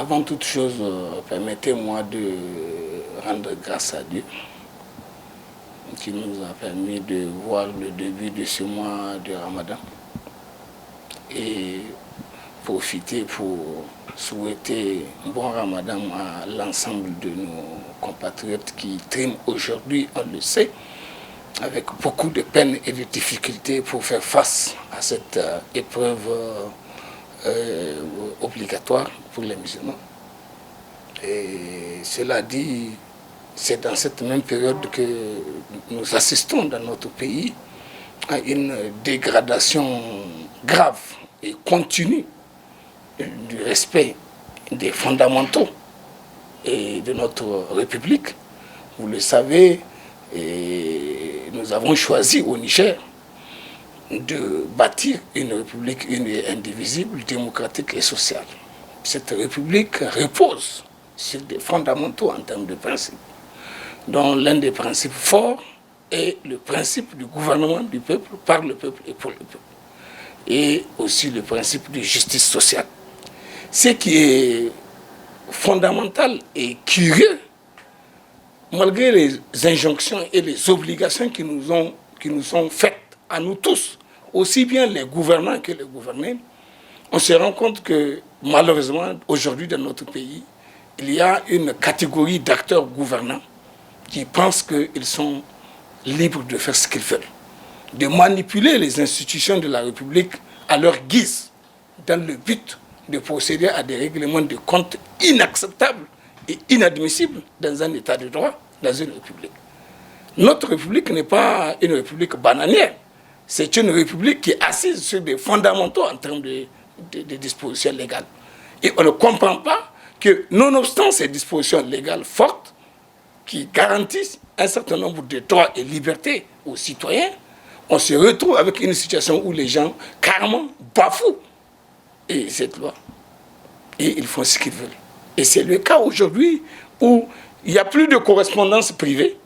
Avant toute chose, permettez-moi de rendre grâce à Dieu qui nous a permis de voir le début de ce mois de Ramadan et profiter pour souhaiter un bon Ramadan à l'ensemble de nos compatriotes qui triment aujourd'hui, on le sait, avec beaucoup de peine et de difficultés pour faire face à cette épreuve obligatoire pour les musulmans. Et cela dit, c'est dans cette même période que nous assistons dans notre pays à une dégradation grave et continue du respect des fondamentaux et de notre République. Vous le savez, et nous avons choisi au Niger de bâtir une République unie et indivisible, démocratique et sociale. Cette République repose sur des fondamentaux en termes de principes, dont l'un des principes forts est le principe du gouvernement du peuple, par le peuple et pour le peuple, et aussi le principe de justice sociale. Ce qui est fondamental et curieux, malgré les injonctions et les obligations qui nous sont faites à nous tous, aussi bien les gouvernants que les gouvernés, on se rend compte que malheureusement, aujourd'hui dans notre pays, il y a une catégorie d'acteurs gouvernants qui pensent qu'ils sont libres de faire ce qu'ils veulent, de manipuler les institutions de la République à leur guise, dans le but de procéder à des règlements de comptes inacceptables et inadmissibles dans un état de droit, dans une république. Notre république n'est pas une république bananière, c'est une république qui est assise sur des fondamentaux en termes de dispositions légales. Et on ne comprend pas que, nonobstant ces dispositions légales fortes, qui garantissent un certain nombre de droits et libertés aux citoyens, on se retrouve avec une situation où les gens carrément bafouent et cette loi. Et ils font ce qu'ils veulent. Et c'est le cas aujourd'hui où il n'y a plus de correspondance privée,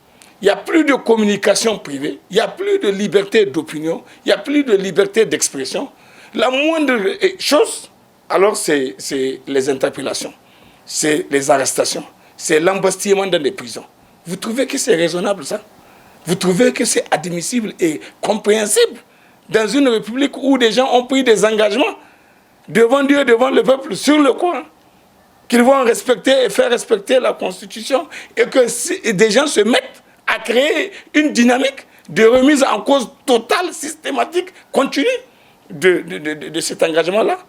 il n'y a plus de communication privée, il n'y a plus de liberté d'opinion, il n'y a plus de liberté d'expression. La moindre chose, alors c'est les interpellations, c'est les arrestations, c'est l'embastillement dans les prisons. Vous trouvez que c'est raisonnable ça? Vous trouvez que c'est admissible et compréhensible dans une république où des gens ont pris des engagements devant Dieu, devant le peuple, sur le Coran, qu'ils vont respecter et faire respecter la Constitution, et que des gens se mettent à créer une dynamique de remise en cause totale, systématique, continue de cet engagement-là?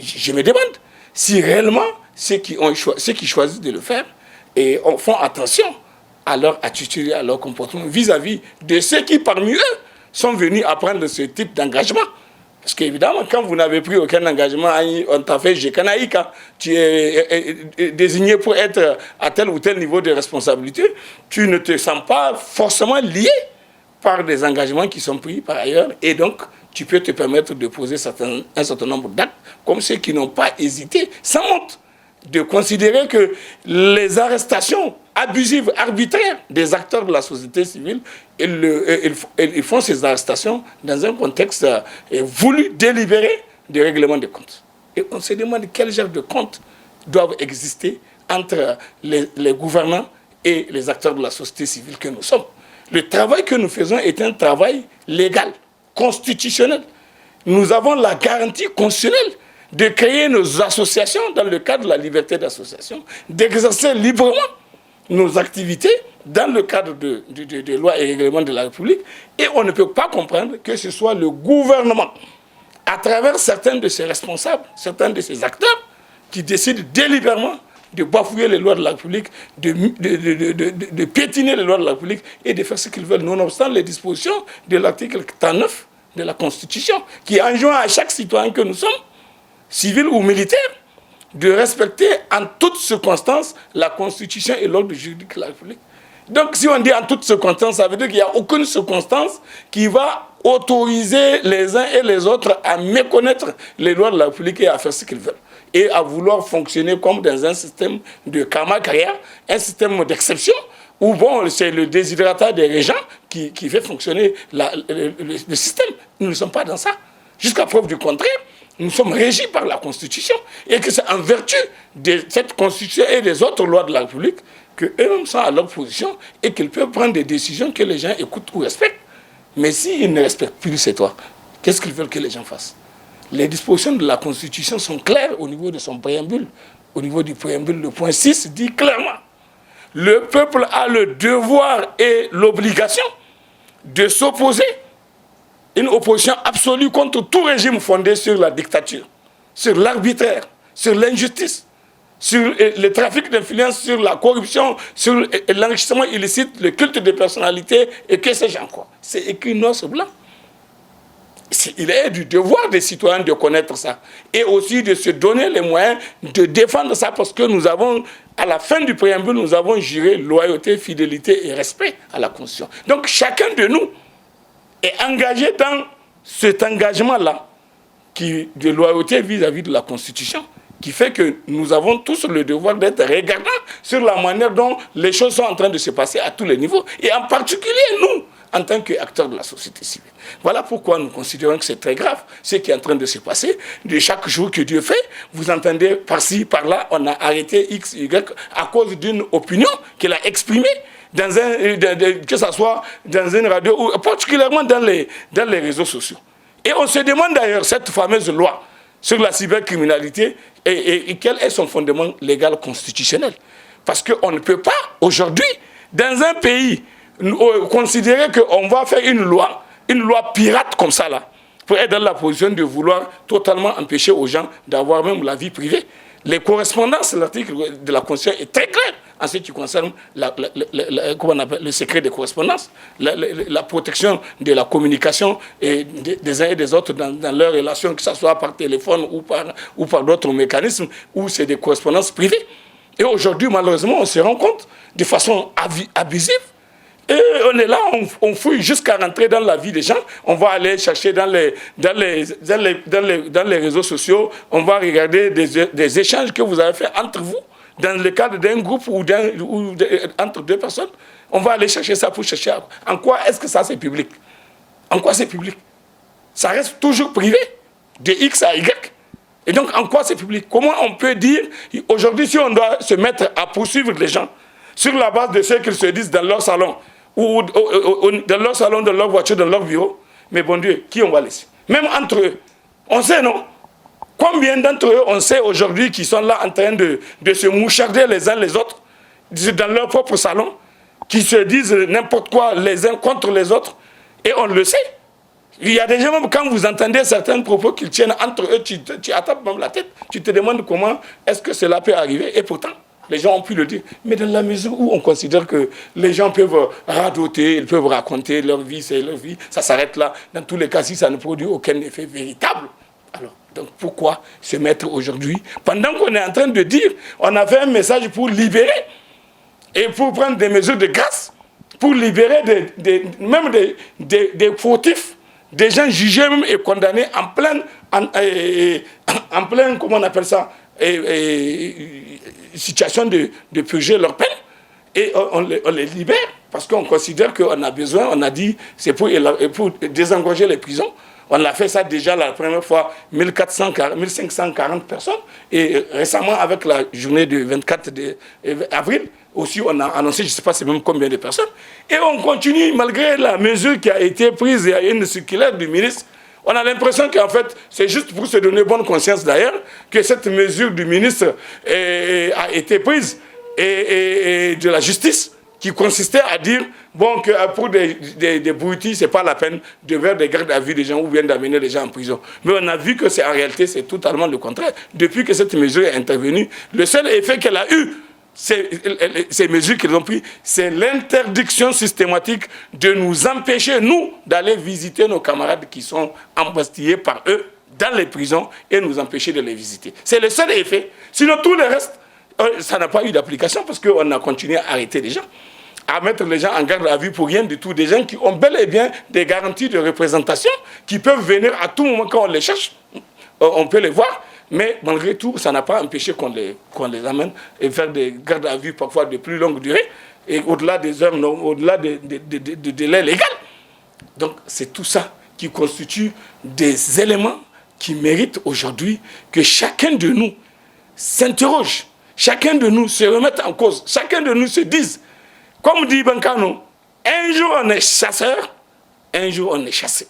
Je me demande si réellement ceux qui choisissent de le faire et font attention à leur attitude et à leur comportement vis-à-vis de ceux qui, parmi eux, sont venus à prendre ce type d'engagement. Parce qu'évidemment, quand vous n'avez pris aucun engagement, on t'a fait Jekanaïka, tu es désigné pour être à tel ou tel niveau de responsabilité, tu ne te sens pas forcément lié par des engagements qui sont pris par ailleurs, et donc tu peux te permettre de poser un certain nombre d'actes, comme ceux qui n'ont pas hésité, sans honte, de considérer que les arrestations abusives, arbitraires des acteurs de la société civile, ils font ces arrestations dans un contexte voulu, délibéré, de règlement des comptes. Et on se demande quel genre de comptes doivent exister entre les gouvernants et les acteurs de la société civile que nous sommes. Le travail que nous faisons est un travail légal, constitutionnel. Nous avons la garantie constitutionnelle de créer nos associations dans le cadre de la liberté d'association, d'exercer librement nos activités dans le cadre de lois et règlements de la République. Et on ne peut pas comprendre que ce soit le gouvernement, à travers certains de ses responsables, certains de ses acteurs, qui décident délibérément de bafouer les lois de la République, de piétiner les lois de la République et de faire ce qu'ils veulent, nonobstant les dispositions de l'article 39 de la Constitution, qui enjoint à chaque citoyen que nous sommes, civil ou militaire, de respecter en toutes circonstances la Constitution et l'ordre juridique de la République. Donc si on dit en toutes circonstances, ça veut dire qu'il n'y a aucune circonstance qui va autoriser les uns et les autres à méconnaître les lois de la République et à faire ce qu'ils veulent. Et à vouloir fonctionner comme dans un système de karma carrière, un système d'exception, où bon, c'est le déshydratat des régents qui fait fonctionner le système. Nous ne sommes pas dans ça. Jusqu'à preuve du contraire, nous sommes régis par la Constitution et que c'est en vertu de cette Constitution et des autres lois de la République qu'eux-mêmes sont à leur position et qu'ils peuvent prendre des décisions que les gens écoutent ou respectent. Mais s'ils ne respectent plus ces lois, qu'est-ce qu'ils veulent que les gens fassent? Les dispositions de la Constitution sont claires au niveau de son préambule. Au niveau du préambule, le point 6 dit clairement: le peuple a le devoir et l'obligation de s'opposer, une opposition absolue contre tout régime fondé sur la dictature, sur l'arbitraire, sur l'injustice, sur le trafic d'influence, sur la corruption, sur l'enrichissement illicite, le culte de personnalité et que sais-je encore. C'est écrit noir sur blanc. Il est du devoir des citoyens de connaître ça et aussi de se donner les moyens de défendre ça parce que nous avons, à la fin du préambule, nous avons juré loyauté, fidélité et respect à la Constitution. Donc chacun de nous est engagé dans cet engagement-là de loyauté vis-à-vis de la Constitution qui fait que nous avons tous le devoir d'être regardants sur la manière dont les choses sont en train de se passer à tous les niveaux et en particulier nous, en tant qu'acteurs de la société civile. Voilà pourquoi nous considérons que c'est très grave ce qui est en train de se passer. De chaque jour que Dieu fait, vous entendez par-ci, par-là, on a arrêté X, Y à cause d'une opinion qu'il a exprimée, que ce soit dans une radio ou particulièrement dans les réseaux sociaux. Et on se demande d'ailleurs, cette fameuse loi sur la cybercriminalité, et quel est son fondement légal constitutionnel. Parce qu'on ne peut pas, aujourd'hui, dans un pays, considérer qu'on va faire une loi pirate comme ça, là, pour être dans la position de vouloir totalement empêcher aux gens d'avoir même la vie privée. Les correspondances, l'article de la Constitution est très clair en ce qui concerne le secret des correspondances, la protection de la communication des uns et des autres dans leurs relations, que ce soit par téléphone ou par d'autres mécanismes, où c'est des correspondances privées. Et aujourd'hui, malheureusement, on se rend compte de façon abusive. Et on est là, on fouille jusqu'à rentrer dans la vie des gens. On va aller chercher dans les réseaux sociaux, on va regarder des échanges que vous avez fait entre vous, dans le cadre d'un groupe ou entre deux personnes. On va aller chercher ça pour chercher en quoi est-ce que ça c'est public. En quoi c'est public? Ça reste toujours privé, de X à Y. Et donc en quoi c'est public? Comment on peut dire, aujourd'hui si on doit se mettre à poursuivre les gens, sur la base de ce qu'ils se disent dans leur salon, ou dans leur salon, dans leur voiture, dans leur bureau, mais bon Dieu, qui on va laisser? Même entre eux, on sait non? Combien d'entre eux, on sait aujourd'hui, qui sont là en train de se moucharder les uns les autres, dans leur propre salon, qui se disent n'importe quoi les uns contre les autres, et on le sait. Il y a des gens, même quand vous entendez certains propos qu'ils tiennent entre eux, tu attrapes même la tête, tu te demandes comment est-ce que cela peut arriver, et pourtant, les gens ont pu le dire. Mais dans la mesure où on considère que les gens peuvent radoter, ils peuvent raconter leur vie, c'est leur vie, ça s'arrête là. Dans tous les cas, si ça ne produit aucun effet véritable, alors, donc pourquoi se mettre aujourd'hui, pendant qu'on est en train de dire, on a fait un message pour libérer et pour prendre des mesures de grâce, pour libérer même des fautifs, des gens jugés même et condamnés en plein, comment on appelle ça, situation de purger leur peine, et on les libère parce qu'on considère qu'on a besoin, on a dit c'est pour désengorger les prisons. On a fait ça déjà la première fois, 1540 personnes, et récemment avec la journée du 24 avril aussi on a annoncé, je ne sais pas c'est même combien de personnes, et on continue malgré la mesure qui a été prise. Il y a une circulaire du ministre. On a l'impression qu'en fait, c'est juste pour se donner bonne conscience d'ailleurs, que cette mesure du ministre a été prise et de la justice, qui consistait à dire, bon, que pour des broutilles, ce n'est pas la peine de faire des gardes à vue des gens ou bien d'amener les gens en prison. Mais on a vu que en réalité, c'est totalement le contraire. Depuis que cette mesure est intervenue, le seul effet qu'elle a eu, ces mesures qu'ils ont prises, c'est l'interdiction systématique de nous empêcher, nous, d'aller visiter nos camarades qui sont embastillés par eux dans les prisons et nous empêcher de les visiter. C'est le seul effet. Sinon, tout le reste, ça n'a pas eu d'application parce qu'on a continué à arrêter les gens, à mettre les gens en garde à vue pour rien du tout. Des gens qui ont bel et bien des garanties de représentation, qui peuvent venir à tout moment quand on les cherche, on peut les voir. Mais malgré tout, ça n'a pas empêché qu'on les amène et faire des gardes à vue parfois de plus longue durée et au-delà des heures, au-delà des délais légaux. Donc c'est tout ça qui constitue des éléments qui mérite aujourd'hui que chacun de nous s'interroge, chacun de nous se remette en cause, chacun de nous se dise, comme dit Bankano, un jour on est chasseur, un jour on est chassé.